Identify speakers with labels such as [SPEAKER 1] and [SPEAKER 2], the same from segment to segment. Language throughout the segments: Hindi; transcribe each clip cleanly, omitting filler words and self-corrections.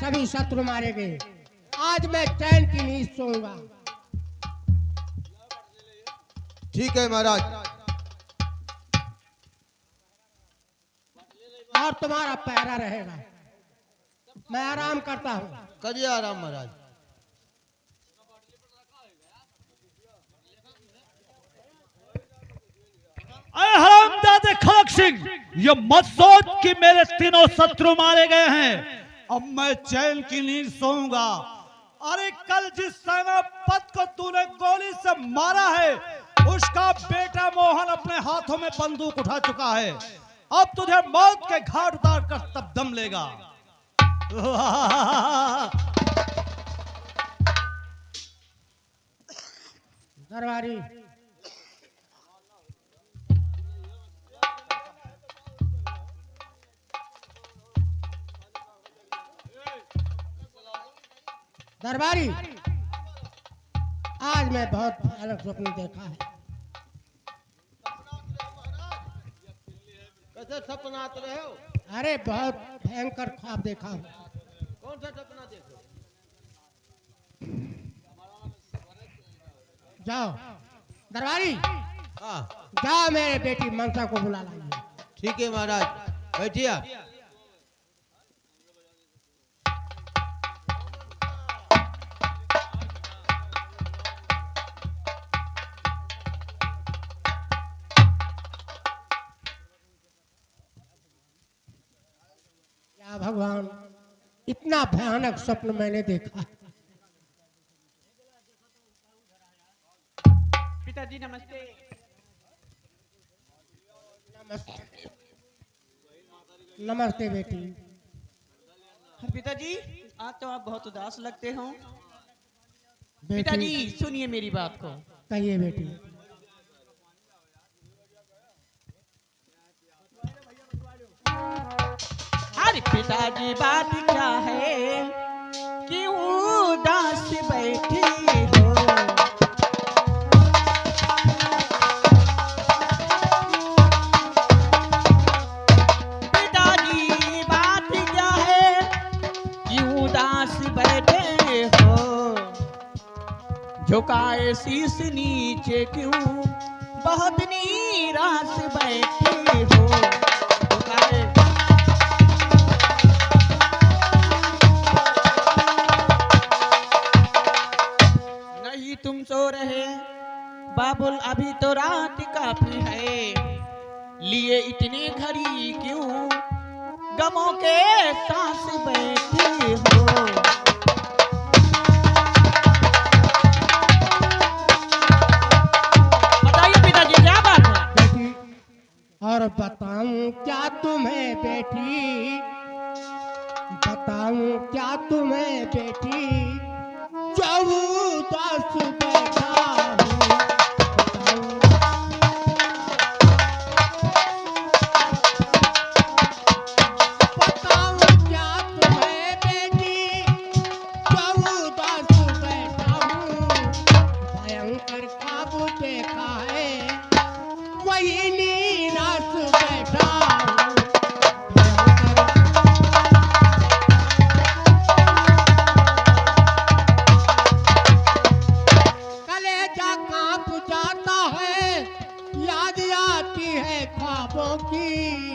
[SPEAKER 1] सभी शत्रु मारे गए। आज मैं चैन की नींद सोऊंगा।
[SPEAKER 2] ठीक है महाराज।
[SPEAKER 1] और तुम्हारा पहरा रहेगा। मैं आराम करता हूँ।
[SPEAKER 2] करिए आराम महाराज।
[SPEAKER 3] अरे हरामजादे खड़क सिंह, ये मत सोच कि मेरे तीनों शत्रु मारे गए हैं। अब मैं चैन की नींद सोऊंगा। अरे कल जिस सेनापति को तूने गोली से मारा है, उसका बेटा मोहन अपने हाथों में बंदूक उठा चुका है। अब तुझे मौत के घाट उतार कर तब दम लेगा।
[SPEAKER 1] दरबारी, दरबारी, आज मैं बहुत भयानक स्वप्न देखा है।
[SPEAKER 2] कैसे सपनात रहे हो?
[SPEAKER 1] अरे बहुत भयंकर ख्वाब देखा हूँ।
[SPEAKER 2] कौन सा सपना देखे?
[SPEAKER 1] जाओ दरबारी,
[SPEAKER 2] हाँ
[SPEAKER 1] जाओ मेरे बेटी मनसा को बुला लाइए।
[SPEAKER 2] ठीक है महाराज, बैठिए आप।
[SPEAKER 1] या भगवान, इतना भयानक स्वप्न मैंने देखा।
[SPEAKER 4] पिताजी नमस्ते।
[SPEAKER 1] नमस्ते। नमस्ते बेटी।
[SPEAKER 4] पिताजी, आज तो आप बहुत उदास लगते हो।
[SPEAKER 1] बेटी,
[SPEAKER 4] पिताजी सुनिए मेरी बात को।
[SPEAKER 1] कहिए बेटी।
[SPEAKER 4] अरे पिताजी बात क्या है, क्यों उदास बैठी हो? पिताजी बात क्या है, क्यों उदास बैठे हो? झुकाए शीश नीचे क्यों बहुत निराश बैठे हो? झुकाए नहीं तुम सो रहे बाबुल, अभी तो रात काफी है। लिए इतनी घड़ी क्यों गमों के सांस बैठे हो? बताइए पिताजी क्या बात है?
[SPEAKER 1] बेटी, और बताऊं क्या तुम्हें बेटी, बताऊं क्या तुम्हें बेटी, जो उदास बैठा हूं। बताऊं क्या तुम्हें बेटी, जो उदास बैठा हूं। भयंकर ख्वाब देखा है, वही निराश बैठा हूं। कलेजा कांप जाता है, याद आती है ख्वाबों की,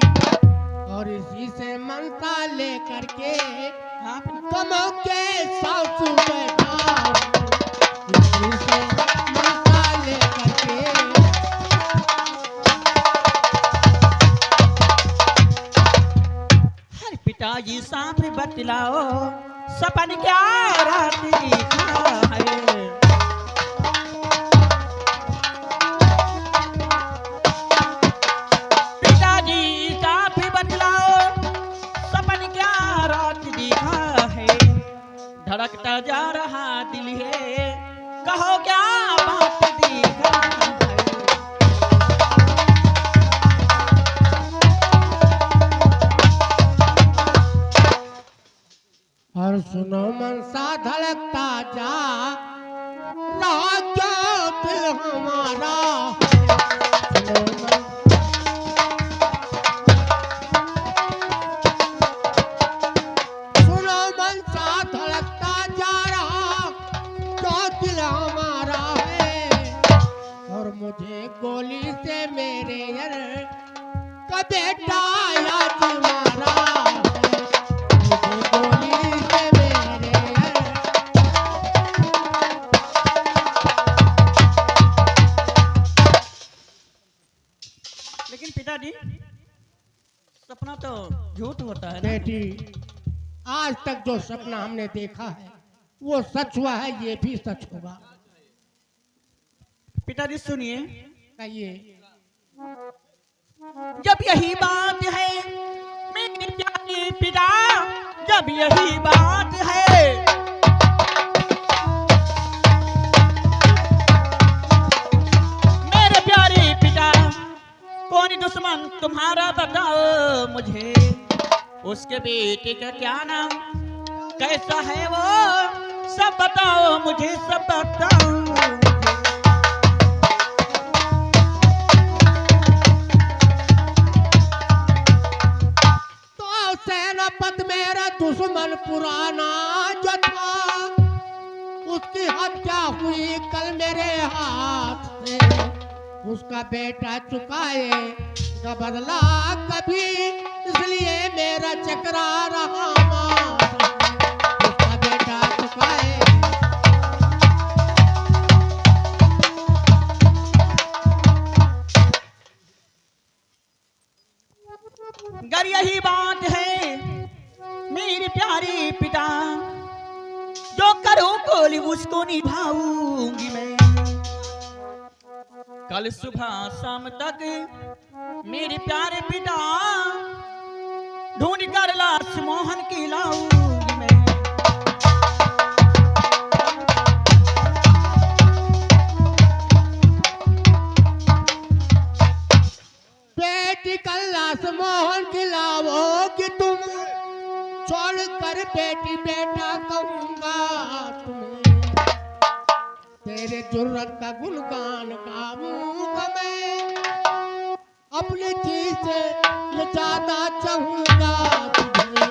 [SPEAKER 1] और इसी से मनसा लेकर के गमों के सांस बैठा हूं। इसी से मनसा लेकर के
[SPEAKER 4] हर पिताजी साफ बतलाओ, सपन क्या रात दिखा है? पिताजी साफ बतलाओ, सपन क्या रात दिखा है? धड़कता जा रहा दिल है, कहो क्या बात दिखा है?
[SPEAKER 1] और सुनो मनसा धड़कता जा रहा क्यों दिल हमारा। सुनो सुनो मनसा मुझे गोली से मेरे यार का बेटा आज मारा है। मुझे गोली से मेरे यार
[SPEAKER 4] लेकिन पिताजी सपना तो झूठ होता है ना।
[SPEAKER 1] बेटी, आज तक जो सपना हमने देखा है वो सच हुआ है, ये भी सच होगा।
[SPEAKER 4] पिताजी सुनिए,
[SPEAKER 1] कहिए।
[SPEAKER 4] जब यही बात है मेरे प्यारे पिता, जब यही बात है मेरे प्यारे पिता, कौन दुश्मन तुम्हारा बताओ मुझे, उसके बेटे का क्या नाम, कैसा है वो, सब बताओ मुझे, सब बताओ मुझे।
[SPEAKER 1] तो सेनापत मेरा दुश्मन पुराना जो था, उसकी हत्या हुई कल मेरे हाथ से। उसका बेटा चुकाए का बदला कभी, इसलिए मेरा चकरा रहा मां। उसका बेटा चुकाए।
[SPEAKER 4] अगर यही बात है मेरे प्यारे पिता, जो करो गोली उसको निभाऊंगी मैं। कल सुबह शाम तक मेरे प्यारे पिता ढूंढ कर लाश मोहन की लाऊंगी मैं।
[SPEAKER 1] बेटी कल्लास मोहन खिलाओगी तुम, छोड़ कर बेटी बेटा कहूंगा तुम्हें। तेरे जुर्रत का गुणगान गाऊंगा मैं, अपनी चीज से ये ज्यादा चाहूंगा तुझे।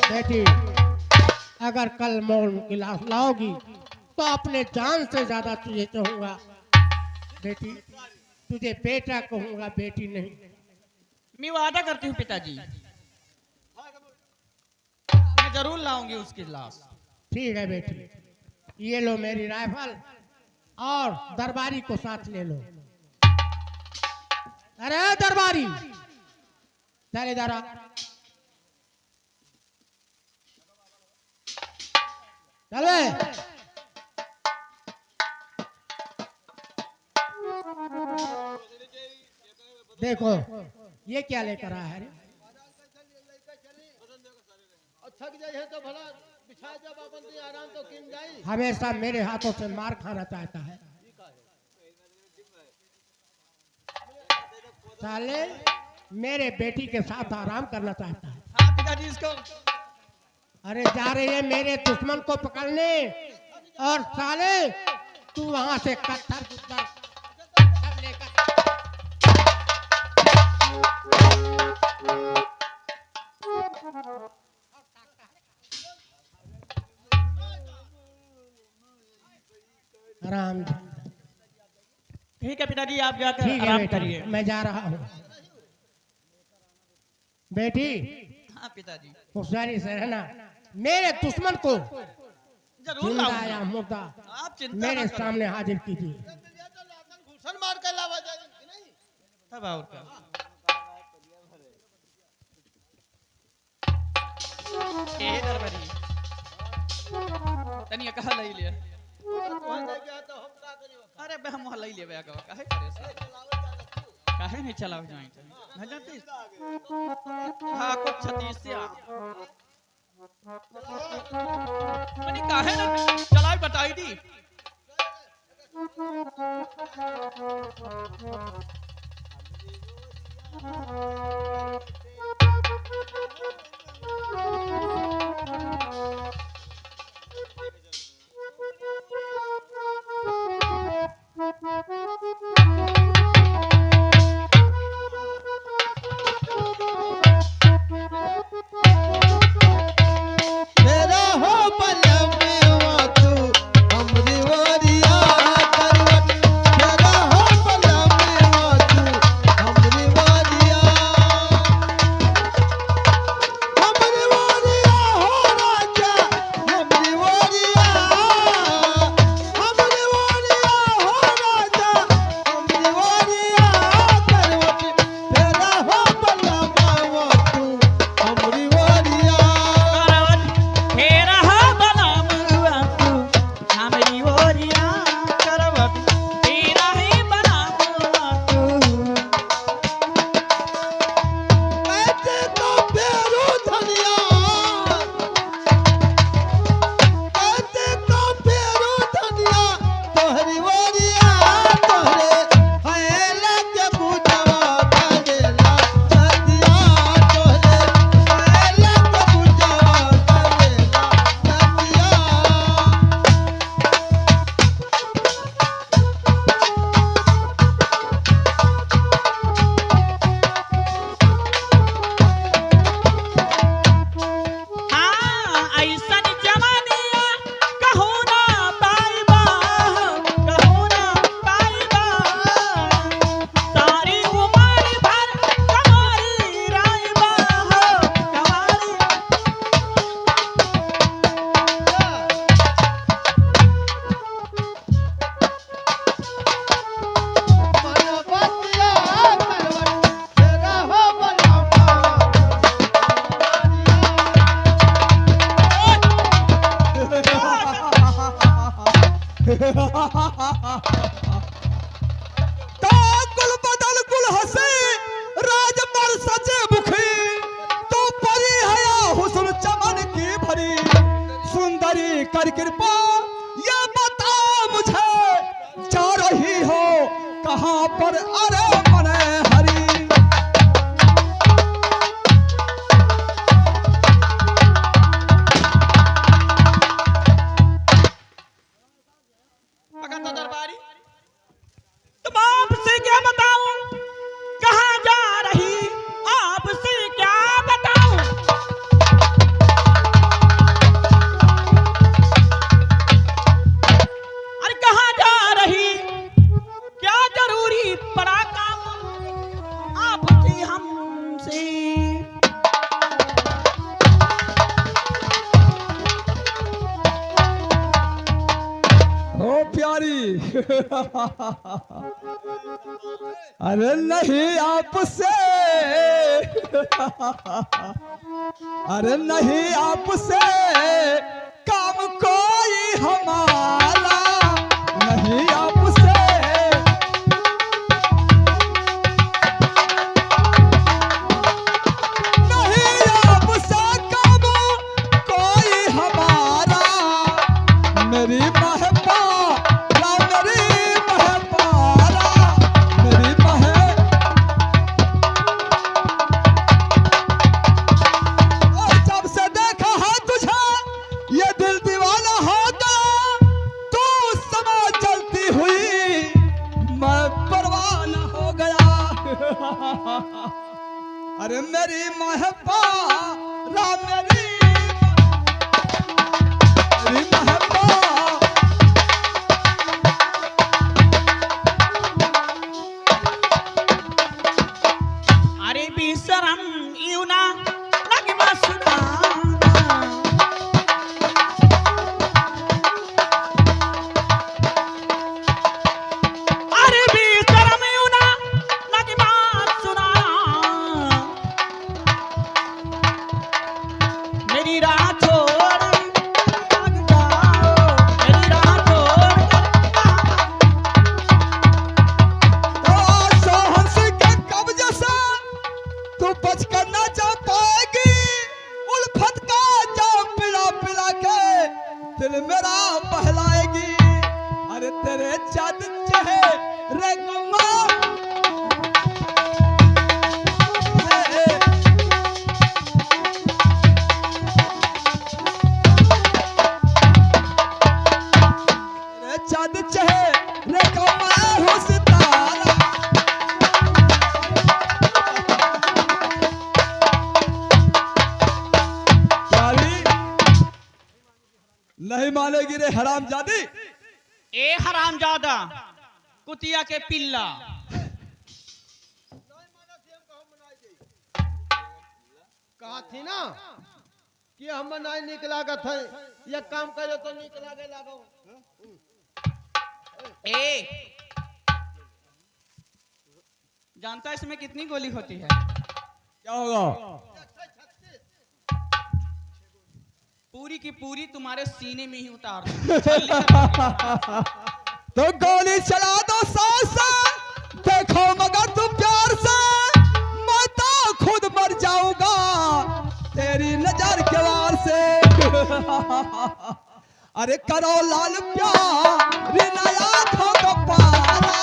[SPEAKER 1] बेटी, अगर कल मोहन की लाश लाओगी तो अपने जान से ज्यादा तुझे चाहूंगा। बेटी, तुझे बेटा कहूंगा, बेटी नहीं।
[SPEAKER 4] मैं वादा करती हूँ पिताजी, मैं जरूर लाऊंगी उसकी लाश।
[SPEAKER 1] ठीक है बेटी, ये लो मेरी राइफल और दरबारी को साथ ले लो। अरे दरबारी, चल इधर आ। चले। देखो ये क्या लेकर आया है रे?
[SPEAKER 2] अच्छा की जाए है तो भला बिछा जब अपन दी आराम तो किन जाई।
[SPEAKER 1] हमेशा मेरे हाथों से मार खाना चाहता है। साले मेरे बेटी के साथ आराम करना चाहता है।
[SPEAKER 4] हाँ पिताजी, इसको
[SPEAKER 1] अरे जा रही है मेरे दुश्मन को पकड़ने, और साले तू वहां से पत्थर लेकर। आराम।
[SPEAKER 4] ठीक है पिताजी, आप जाकर
[SPEAKER 1] ठीक है
[SPEAKER 4] आराम
[SPEAKER 1] बेटा,
[SPEAKER 4] करिए।
[SPEAKER 1] मैं जा रहा हूँ। बेटी,
[SPEAKER 4] हाँ पिताजी,
[SPEAKER 1] होशियारी से रहना। मेरे दुश्मन को
[SPEAKER 4] जरूर
[SPEAKER 1] जिंदा
[SPEAKER 4] लाऊंगा।
[SPEAKER 1] या मुर्दा
[SPEAKER 4] आप चिंता
[SPEAKER 1] मेरे
[SPEAKER 4] ना करो।
[SPEAKER 1] सामने हाजिर कीजिए।
[SPEAKER 2] घूसन मार के लावा जाए कि नहीं।
[SPEAKER 4] तब और क्या। ए दरबारी तनिया कहा लई ले।
[SPEAKER 2] वहां जाके आता हम का करियो।
[SPEAKER 4] अरे बे हम लई लेबे आगे काहे करे से, काहे नहीं चलाव जाई न जानती। हां को 36 से आ मनी काहे ना चलाव बताई दी।
[SPEAKER 2] तेरा हो
[SPEAKER 3] गुल बदल गुल हंसे राजमल सचे मुखी, तो परी हया हुस्न चमन की भरी, सुंदरी कर कृपा ये बता मुझे, जा रही हो कहाँ पर अरे मने हरी।
[SPEAKER 2] अगर तो दरबारी
[SPEAKER 4] तुम आपसे क्या बताऊं, कहाँ जा रही आपसे क्या बताऊं। अरे कहाँ जा रही, क्या जरूरी पड़ा काम आपसे हमसे।
[SPEAKER 3] ओ प्यारी अरे नहीं आपसे, अरे नहीं आपसे काम कोई हमारा, नहीं आपसे, नहीं आपसे काम कोई हमारा, मेरी महबा मेरी महबारा, मेरी मह और जब से देखा है तुझे ये दिल दीवाना हो गया, तू समय चलती हुई मैं परवाना हो गया। अरे मेरी महबा मेरी महबा
[SPEAKER 4] अरे बेशरम यूं ना लगे मस्ताना, अरे बेशरम यूं ना लगे मस्ताना, मेरी राह छोड़ भाग जाओ, मेरी राह छोड़
[SPEAKER 3] हंस के कब्जे से तू बच कर ना जा पाएगी, उल्फत का जाम पिला पिला के दिल मेरा बहलाएगी। अरे तेरे चाँद चेहरे गमा तेरे चाँद चेहरे गमा हो सितारा, नहीं मानेगी रे हरामजादी।
[SPEAKER 4] ए हरामजादा कुतिया के पिल्ला,
[SPEAKER 2] कहा थी ना कि हम नहीं निक लागत है, ये काम करे तो निक लागे लागो।
[SPEAKER 4] ए जानता है इसमें कितनी गोली होती है?
[SPEAKER 3] क्या होगा?
[SPEAKER 4] पूरी की पूरी तुम्हारे सीने में ही उतार दूं। छल्ली कर-
[SPEAKER 3] तो गोली चला दो सांस से, देखो मगर तू प्यार से, मैं तो खुद मर जाऊंगा तेरी नजर के वार से। अरे करो लाल प्यार नया आँखों को पारा,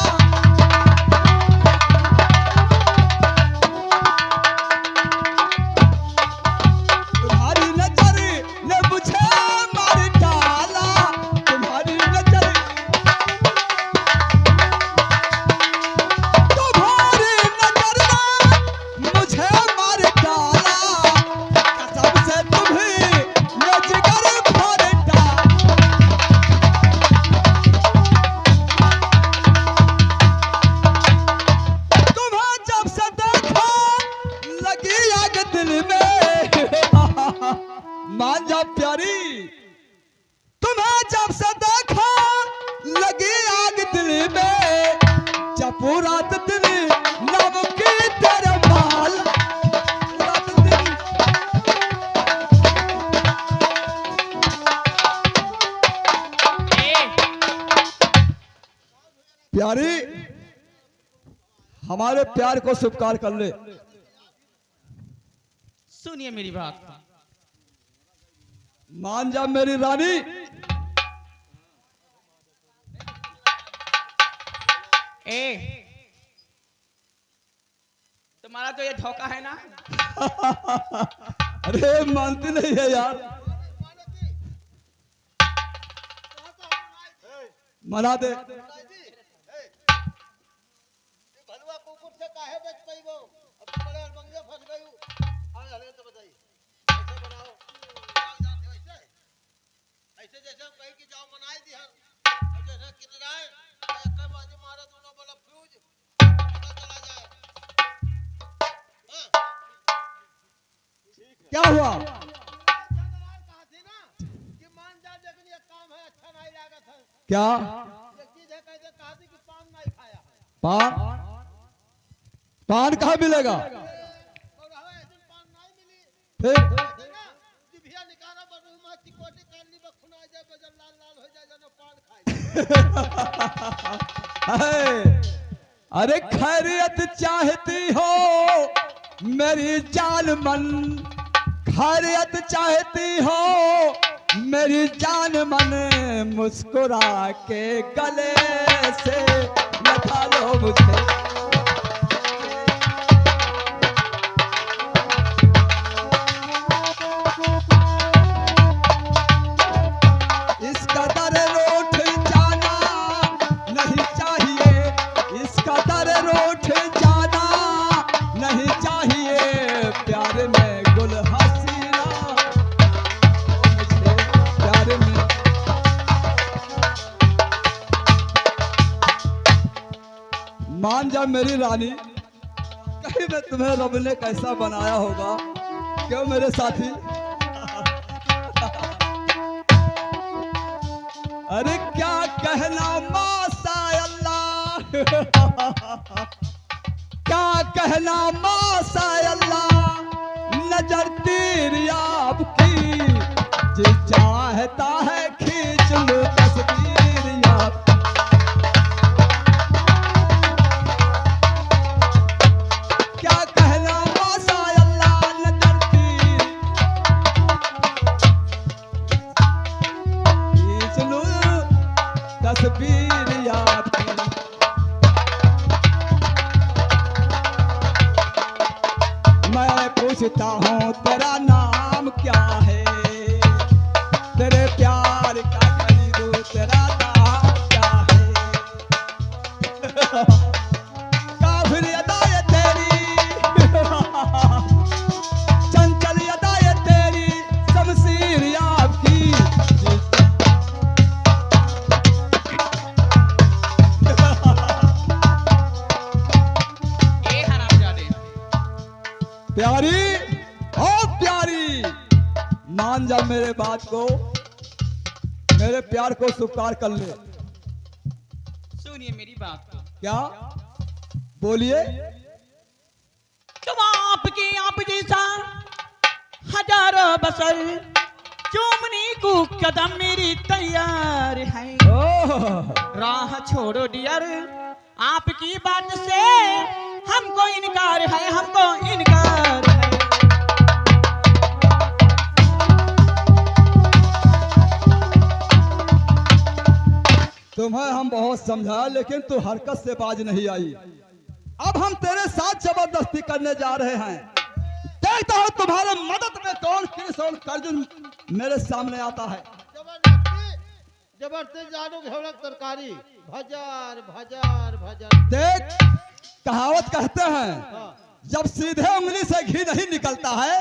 [SPEAKER 3] तुम्हारी नजर ने मुझे मार डाला, तुम्हारी नजर ने मुझे मार डाला, कसम से तुम्हें ये जिगर फाड़ डाला। तुम्हें जब से देखा लगी आग दिल में, मान जा प्यारी, तुम्हें जब से देखा लगी आग दिल में, जब रात दिन नाम की तेरे माल, रात दिन
[SPEAKER 4] ए
[SPEAKER 5] प्यारी, हमारे प्यार को स्वीकार कर ले।
[SPEAKER 4] सुनिए मेरी बात।
[SPEAKER 5] मान जा मेरी रानी।
[SPEAKER 4] ए, तुम्हारा तो ये धोखा है ना।
[SPEAKER 5] अरे मानती नहीं है यार। मना दे।
[SPEAKER 2] भलवा कुकुर से काहे बच पाई वो? अब तो बड़े अड़बंगे फंस गई। आज हले तो बताइए कैसे बनाओ? जाते हो ऐसे ऐसे जैसे हम कहीं की जाओ मनाई दी हर और जैसे किनारे एक बाजी मारे दोनों वाला फ्यूज पता चला जाए। हाँ?
[SPEAKER 5] क्या हुआ?
[SPEAKER 2] कहा थी ना कि मान जा, लेकिन ये काम है अच्छा नहीं लागत है।
[SPEAKER 5] क्या?
[SPEAKER 2] ये चीज है कैसे कहा थी कि पान नहीं खाया है।
[SPEAKER 5] पान? पान कहाँ मिलेगा?
[SPEAKER 2] और हवा ऐसे पान नहीं मिली।
[SPEAKER 5] फिर
[SPEAKER 2] ना जिभिया निकाला बनु मा चिकोटी कर ली बखुना जाए बजल लाल लाल हो जाए जनो पान खाए।
[SPEAKER 5] है। अरे खैरियत चाहती हो मेरी जान मन, खैरियत चाहती हो मेरी जान मन, मुस्कुरा के गले से लगा लो मुझे। इस कदर रूठ जाना नहीं चाहिए, इस कदर रूठ जाना नहीं चाहिए, प्यार में गुल हसीना मुझे, प्यार में। मान जा मेरी रानी, कहीं में तुम्हें रब ने कैसा बनाया होगा, क्यों मेरे साथी? अरे क्या कहना मासा अल्लाह, क्या कहना मासा अल्लाह, नजर तेरी आपकी, जी चाहता है खींच लो तस्वीर आपकी। क्या कहना मासा अल्लाह, नजर तेरी खींच लो तस्वीर आपकी। मैं पूछता हूँ तेरा नाम क्या है, तेरे प्यार का खरीदू तेरा नाम क्या है। काफिर अदा ये तेरी, चंचल अदा ये तेरी, शमशीर आपकी।
[SPEAKER 4] ए हरामजादे,
[SPEAKER 5] प्यारी, ओ प्यारी, मान जा मेरे बात को, मेरे प्यार को स्वीकार कर ले।
[SPEAKER 4] सुनिए मेरी बात।
[SPEAKER 5] क्या? बोलिए।
[SPEAKER 4] तुम आपकी आप जैसा हजारों बसर चूमने को कदम मेरी तैयार है।
[SPEAKER 5] ओह,
[SPEAKER 4] राह छोड़ो डियर, आपकी बात से हमको इनकार है, हमको इनकार है।
[SPEAKER 5] तुम्हें हम बहुत समझाया लेकिन तू हरकत से बाज नहीं आई। अब हम तेरे साथ जबरदस्ती करने जा रहे हैं। देखता हूँ तुम्हारे मदद में कौन कृष्ण और अर्जुन मेरे सामने आता है।
[SPEAKER 2] जबरदस्ती जबरदस्ती जानो घेवड़क तरकारी भजार भजार भजार।
[SPEAKER 5] देख, कहावत कहते हैं
[SPEAKER 2] हाँ,
[SPEAKER 5] जब सीधे उंगली से घी नहीं निकलता है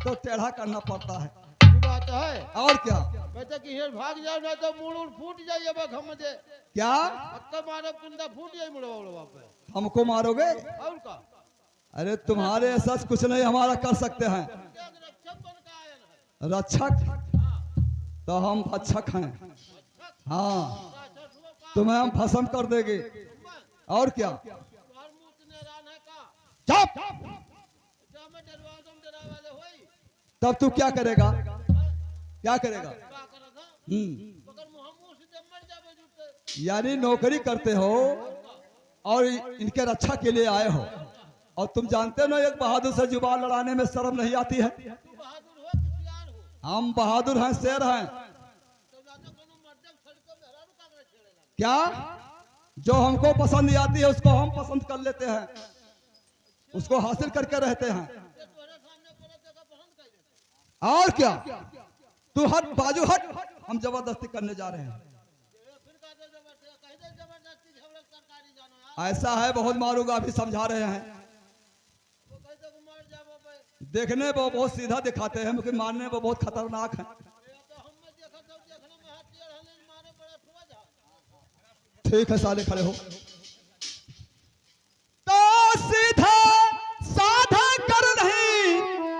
[SPEAKER 5] तो टेढ़ा करना पड़ता है।
[SPEAKER 2] ये बात है।
[SPEAKER 5] और क्या?
[SPEAKER 2] बेटा कि हेर भाग जाओ ना तो मुड़ उड़ फूट जाइए बा घमजे।
[SPEAKER 5] क्या
[SPEAKER 2] अक्का मारो कुंदा फूट जाए मुड़वा उड़वा पे।
[SPEAKER 5] हमको मारोगे?
[SPEAKER 2] और का?
[SPEAKER 5] अरे तुम्हारे ऐसा कुछ नहीं हमारा कर सकते हैं।
[SPEAKER 2] क्या रक्षक बन का आयन है?
[SPEAKER 5] रक्षक? तो हम भक्षक हैं। हाँ, तुम्हें हम भस्म कर देंगे। और क्या?
[SPEAKER 2] तुम्हार मुंह तने रान है का?
[SPEAKER 5] चुप!
[SPEAKER 2] जब मैं डरवा तुम डरा वाले होई।
[SPEAKER 5] तब तू क्या करेगा? क्या करेगा?
[SPEAKER 2] का करत है?
[SPEAKER 5] हम्म,
[SPEAKER 2] मगर मुंह से जब मर जावे जुटे।
[SPEAKER 5] यानी नौकरी करते हो और इनके रक्षा के लिए आए हो, और तुम जानते हो ना एक बहादुर से जुबान लड़ाने में शर्म नहीं आती है।
[SPEAKER 2] तू बहादुर हो कि सियान हो?
[SPEAKER 5] हम बहादुर हैं, शेर हैं।
[SPEAKER 2] तो ज्यादा कोनो मर्दम सड़कों में हरारू कांग्रेस छेड़ेगा।
[SPEAKER 5] क्या जो हमको पसंद नहीं आती है उसको हम पसंद कर लेते हैं, उसको हासिल करके रहते हैं।
[SPEAKER 2] ये तुम्हारे सामने पड़े तो का पसंद कर देते।
[SPEAKER 5] और क्या, तू हट बाजू हट, हम जबरदस्ती करने जा रहे हैं।
[SPEAKER 2] ये फिर का दे जबरदस्ती कह दे जबरदस्ती झगड़ा सरकारी जानो यार।
[SPEAKER 5] ऐसा है, बहुत मारूंगा, अभी समझा रहे हैं।
[SPEAKER 2] वो कहते को मार जाबो भाई।
[SPEAKER 5] देखने वो बहुत सीधा दिखाते हैं, लेकिन मारने वो बहुत खतरनाक है।
[SPEAKER 2] ये तो हम में देखा तो देखने में हाथ टियर हले मारे बड़ा समझ आ।
[SPEAKER 5] ठीक है, साले खड़े हो। तो सीधा साधा कर नहीं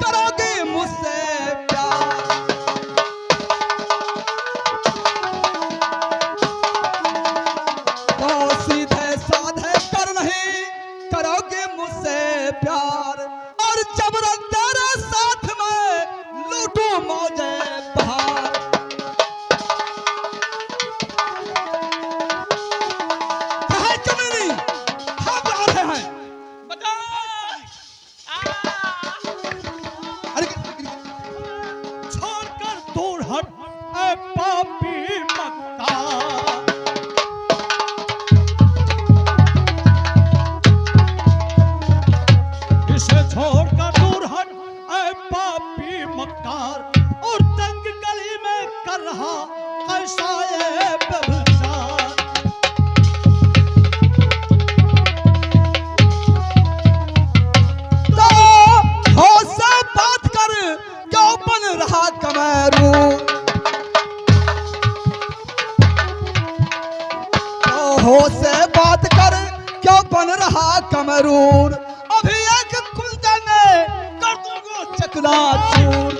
[SPEAKER 5] करोगे मुझसे प्यार, तो सीधे साधे कर नहीं करोगे मुझसे प्यार, और जबरन तेरे साथ में लूटू मौजे बहार। कहे चमेली, हम आ रहे हैं।
[SPEAKER 4] बता
[SPEAKER 5] अरे
[SPEAKER 3] छोड़कर दूर हट ए पापी मक्कार। इसे छोड़कर दूर हट ए पापी मक्कार, और तंग गली में कर रहा ऐसा ये व्यभिचार।
[SPEAKER 5] तो होश से बात कर, क्यों बन रहा कमेरू, तो होश से बात कर, क्यों बन रहा कमरून। अभी एक कुंदन में कर दूंगा चकनाचूर।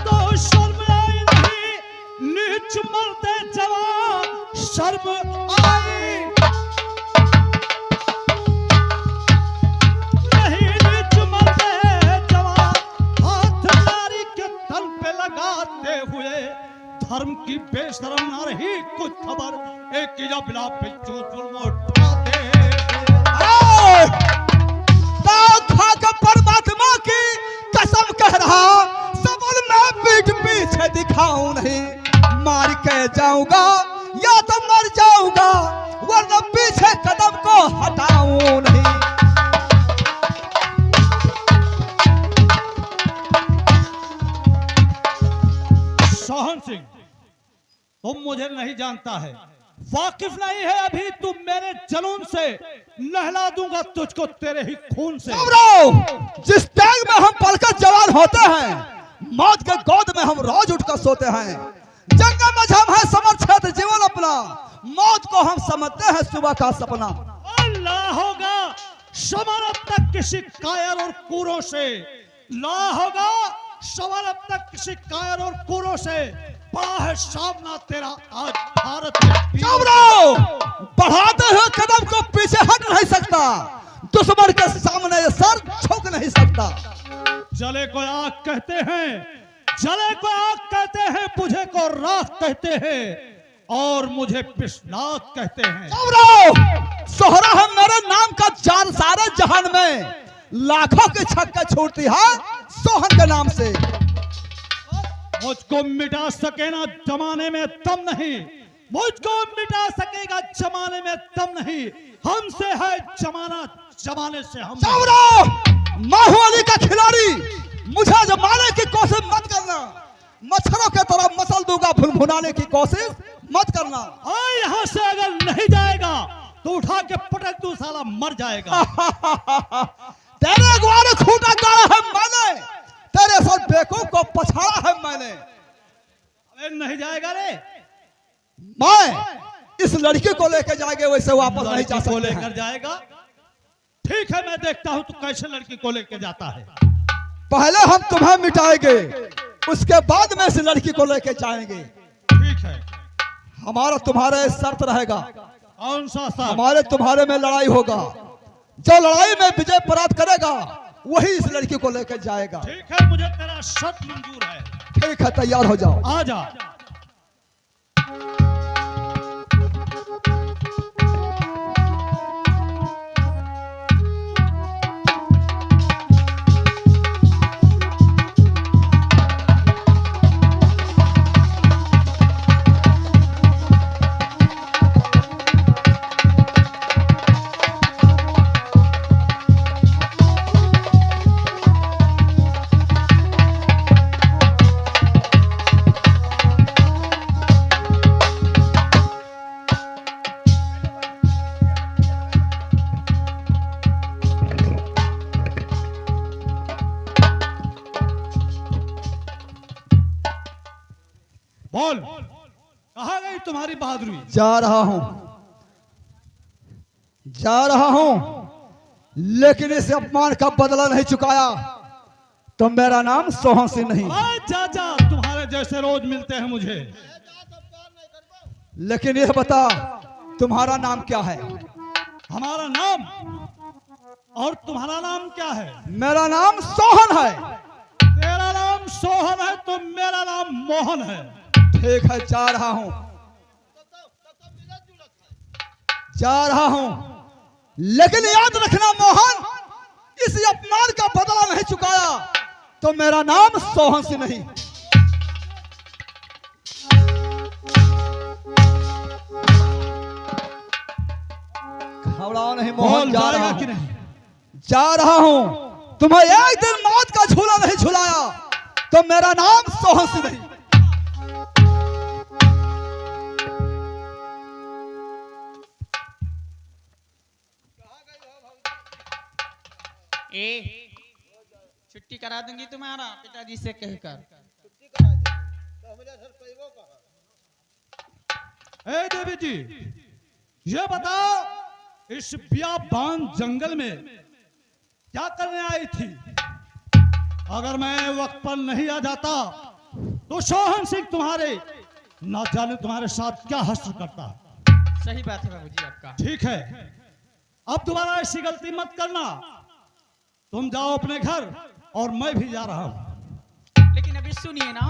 [SPEAKER 3] तो शर्म आई नहीं, नीच मरते जवान शर्म आई नहीं, नीच मरते जवान हाथ नारी के तल पे लगाते हुए। धर्म की बेशरम ना रही कुछ खबर, एक की जब बिला पे चोट उठाते।
[SPEAKER 5] परमात्मा की कसम कह रहा, सबल मैं पीठ पीछे दिखाऊं नहीं, मार के जाऊंगा या तो मर जाऊंगा, वरना पीछे कदम को हटाऊं नहीं।
[SPEAKER 3] सोहन सिंह, तुम मुझे नहीं जानता है, वाकिफ नहीं है अभी। तुम मेरे जुनून से नहला दूंगा तुझको तेरे ही खून से।
[SPEAKER 5] जिस टैग में हम पलकर जवान होते हैं, मौत के गोद में हम रोज उठकर सोते हैं। जंग में हम है समर क्षेत्र जीवन अपना, मौत को हम समझते हैं सुबह का सपना।
[SPEAKER 3] अल्लाह होगा सवाल अब तक किसी कायर और कूरों से, ला होगा सवाल अब तक किसी कायर और कूरों से। बड़ा है सामना तेरा आज भारत के वीरों से।
[SPEAKER 5] बढ़ाते हुए कदम को पीछे हट नहीं सकता, दुश्मन के सामने ये सर झुक नहीं सकता।
[SPEAKER 3] जले को आग कहते हैं, जले को आग कहते हैं, मुझे को राख कहते हैं, और मुझे पिछनाक कहते हैं।
[SPEAKER 5] सोहरा है मेरे नाम का जान सारे जहान में, लाखों की छक्के छूटती है सोहन के नाम से।
[SPEAKER 3] मुझको मिटा सके ना जमाने में दम नहीं, मुझको मिटा सकेगा जमाने में दम नहीं। हमसे है जमाना, जमाने से हम।
[SPEAKER 5] माहौली का खिलाड़ी, मुझे जमाने की कोशिश मत करना, मच्छरों के तरह मसल दूंगा, भुनभुनाने की कोशिश मत करना।
[SPEAKER 3] हाँ, यहाँ से अगर नहीं जाएगा तो उठा के पटक तू, साला मर जाएगा।
[SPEAKER 5] तेरे अगवाने खूंटा गाड़ा है मैंने, तेरे साथ बेवकूफ को पछाड़ा है मैंने।
[SPEAKER 3] अबे नहीं जाएगा रे,
[SPEAKER 5] मैं इस लड़की को लेकर जाएंगे, वैसे वापस नहीं जा
[SPEAKER 3] लड़की को
[SPEAKER 5] सकते
[SPEAKER 3] लेकर
[SPEAKER 5] हैं।
[SPEAKER 3] जाएगा। ठीक है, मैं देखता हूँ तू कैसे लड़की को लेकर जाता है।
[SPEAKER 5] पहले हम तुम्हें मिटाएंगे, उसके बाद में इस लड़की को लेकर जाएंगे।
[SPEAKER 3] ठीक है,
[SPEAKER 5] हमारा तुम्हारे शर्त रहेगा,
[SPEAKER 3] कौन सा साहब?
[SPEAKER 5] हमारे तुम्हारे में लड़ाई होगा, जो लड़ाई में विजय प्राप्त करेगा वही इस लड़की को लेकर जाएगा।
[SPEAKER 3] ठीक है, मुझे तेरा शर्त मंजूर है।
[SPEAKER 5] ठीक है, तैयार हो जाओ।
[SPEAKER 3] आ जा। बोल, कहाँ गई तुम्हारी बहादुरी?
[SPEAKER 5] जा रहा हूं, जा रहा हूं, लेकिन इस अपमान का बदला नहीं चुकाया तो मेरा नाम सोहन सिंह नहीं।
[SPEAKER 3] अरे जा जा, तुम्हारे जैसे रोज मिलते हैं मुझे।
[SPEAKER 5] लेकिन यह बता, तुम्हारा नाम क्या है?
[SPEAKER 3] हमारा नाम? और तुम्हारा नाम क्या है?
[SPEAKER 5] मेरा नाम सोहन है।
[SPEAKER 3] तेरा नाम सोहन है तो मेरा नाम मोहन है।
[SPEAKER 5] ठीक है, जा रहा हूं, जा रहा हूं, लेकिन याद रखना मोहन, इस अपमान का बदला नहीं चुकाया तो मेरा नाम सोहन सिंह नहीं। घबराओ नहीं मोहन,
[SPEAKER 3] बोल,
[SPEAKER 5] जा
[SPEAKER 3] जाएगा
[SPEAKER 5] रहा
[SPEAKER 3] कि
[SPEAKER 5] हूं,
[SPEAKER 3] नहीं?
[SPEAKER 5] जा रहा हूं। तुम्हें एक दिन मौत का झूला नहीं झुलाया तो मेरा नाम सोहन सिंह नहीं।
[SPEAKER 4] ए, छुट्टी करा दूंगी तुम्हारा पिताजी से कहकर।
[SPEAKER 2] छुट्टी करा दे तो हमारे सर पैबो कहा।
[SPEAKER 3] ए देवी जी, ये बताओ, इस बियाबान जंगल में क्या करने आई थी? अगर मैं वक्त पर नहीं आ जाता तो सोहन सिंह तुम्हारे ना जाने तुम्हारे साथ क्या हश्र करता।
[SPEAKER 4] सही बात है बाबूजी आपका।
[SPEAKER 3] ठीक है, अब दोबारा ऐसी गलती मत करना। तुम जाओ अपने घर और मैं भी जा रहा हूं।
[SPEAKER 4] लेकिन अभी सुनिए ना,